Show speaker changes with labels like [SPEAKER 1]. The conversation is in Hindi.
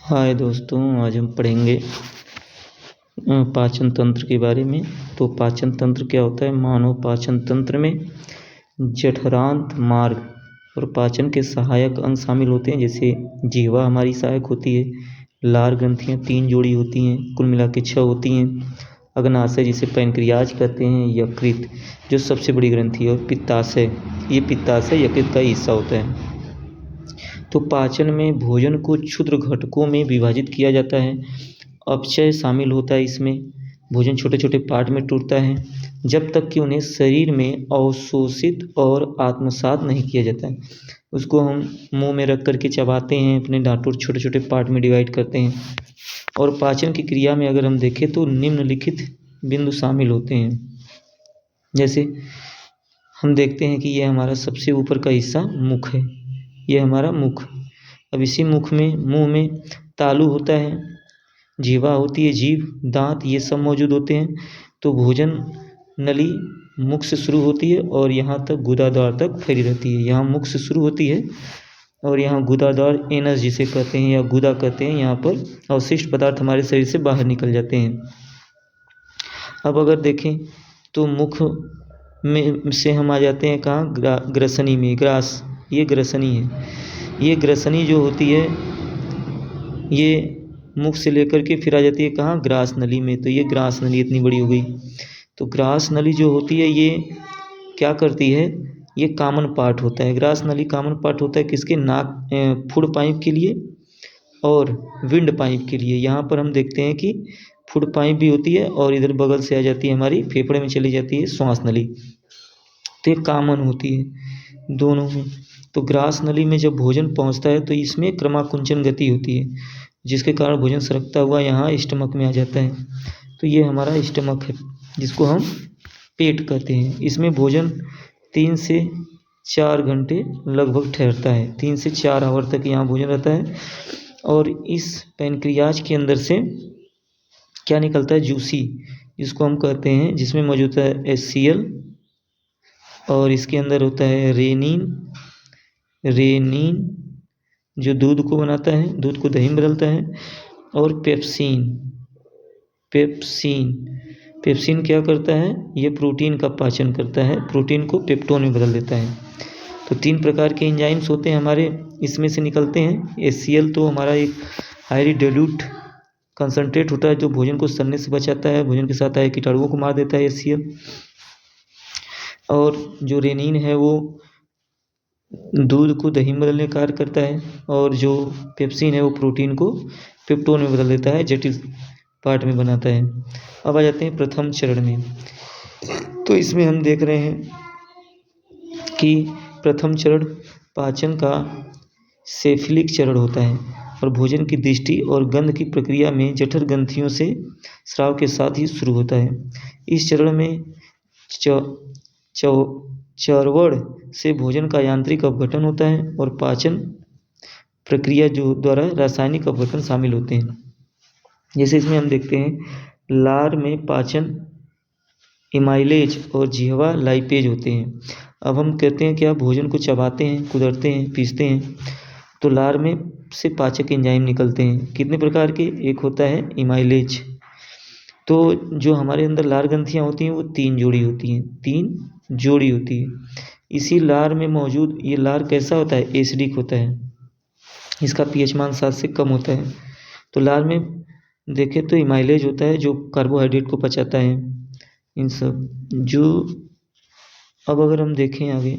[SPEAKER 1] हाय दोस्तों, आज हम पढ़ेंगे पाचन तंत्र के बारे में। तो पाचन तंत्र क्या होता है? मानव पाचन तंत्र में जठरांत मार्ग और पाचन के सहायक अंग शामिल होते हैं। जैसे जिह्वा हमारी सहायक होती है, लार ग्रंथियाँ 3 जोड़ी होती हैं, कुल मिला के 6 होती हैं। अग्नाशय जिसे पैनक्रियाज कहते हैं, यकृत जो सबसे बड़ी ग्रंथि है, और पित्ताशय, ये पित्ताशय यकृत का हिस्सा होता है। तो पाचन में भोजन को क्षुद्र घटकों में विभाजित किया जाता है। अपचय शामिल होता है इसमें। भोजन छोटे छोटे पार्ट में टूटता है जब तक कि उन्हें शरीर में अवशोषित और आत्मसात नहीं किया जाता है। उसको हम मुंह में रख करके चबाते हैं, अपने दांतों छोटे छोटे पार्ट में डिवाइड करते हैं। और पाचन की क्रिया में अगर हम देखें तो निम्नलिखित बिंदु शामिल होते हैं। जैसे हम देखते हैं कि यह हमारा सबसे ऊपर का हिस्सा मुख है, यह हमारा मुख। अब इसी मुख में, मुंह में तालू होता है, जीवा होती है, जीभ, दांत, ये सब मौजूद होते हैं। तो भोजन नली मुख से शुरू होती है और यहाँ तक गुदाद्वार तक फैली रहती है। यहाँ मुख से शुरू होती है और यहाँ गुदाद्वार, एनस जिसे कहते हैं या गुदा कहते हैं, यहाँ पर अवशिष्ट पदार्थ हमारे शरीर से बाहर निकल जाते हैं। अब अगर देखें तो मुख में से हम आ जाते हैं कहाँ? ग्रसनी में। ग्रास, ये ग्रसनी है। ये ग्रसनी जो होती है ये मुख से लेकर के फिर आ जाती है कहाँ? ग्रास नली में। तो ये ग्रास नली इतनी बड़ी हो गई। तो ग्रास नली जो होती है ये क्या करती है? ये कॉमन पार्ट होता है। ग्रास नली कॉमन पार्ट होता है किसके? नाक, फूड पाइप के लिए और विंड पाइप के लिए। यहाँ पर हम देखते हैं कि फूड पाइप भी होती है और इधर बगल से आ जाती है हमारी फेफड़े में चली जाती है श्वास नली। तो ये कॉमन होती है दोनों में। तो ग्रास नली में जब भोजन पहुंचता है तो इसमें क्रमाकुंचन गति होती है, जिसके कारण भोजन सरकता हुआ यहाँ स्टमक में आ जाता है। तो ये हमारा स्टमक है, जिसको हम पेट कहते हैं। इसमें भोजन 3 से 4 घंटे लगभग ठहरता है। 3 से 4 आवर तक यहाँ भोजन रहता है। और इस पैनक्रियाज के अंदर से क्या निकलता है? जूसी, जिसको हम कहते हैं, जिसमें मौजूद है HCl और इसके अंदर होता है रेनिन जो दूध को बनाता है, दूध को दही में बदलता है, और पेप्सिन क्या करता है? ये प्रोटीन का पाचन करता है, प्रोटीन को पेप्टोन में बदल देता है। तो 3 प्रकार के एंजाइम्स होते हैं हमारे, इसमें से निकलते हैं। HCl तो हमारा एक हाईली डाइल्यूट कंसनट्रेट होता है जो भोजन को सड़ने से बचाता है, भोजन के साथ आए कीटाणुओं को मार देता है HCl। और जो रेनिन है वो दूध को दही में बदलने का कार्य करता है, और जो पेप्सिन है वो प्रोटीन को पेप्टोन में बदल देता है, जटिल पार्ट में बनाता है। अब आ जाते हैं प्रथम चरण में। तो इसमें हम देख रहे हैं कि प्रथम चरण पाचन का सेफिलिक चरण होता है और भोजन की दृष्टि और गंध की प्रक्रिया में जठर ग्रंथियों से स्राव के साथ ही शुरू होता है। इस चरण में चर्वण से भोजन का यांत्रिक अपघटन होता है और पाचन प्रक्रिया जो द्वारा रासायनिक अपघटन शामिल होते हैं। जैसे इसमें हम देखते हैं लार में पाचन इमाइलेज और जिह्वा लाइपेज होते हैं। अब हम कहते हैं कि आप भोजन को चबाते हैं, कुदरते हैं, पीसते हैं, तो लार में से पाचक एंजाइम निकलते हैं। कितने प्रकार के? एक होता है इमाइलेज। तो जो हमारे अंदर लार ग्रंथियाँ होती हैं वो 3 जोड़ी होती हैं, 3 जोड़ी होती है। इसी लार में मौजूद ये लार कैसा होता है? एसिडिक होता है, इसका pH मान 7 से कम होता है। तो लार में देखें तो इमाइलेज होता है जो कार्बोहाइड्रेट को पचाता है, इन सब जो। अब अगर हम देखें आगे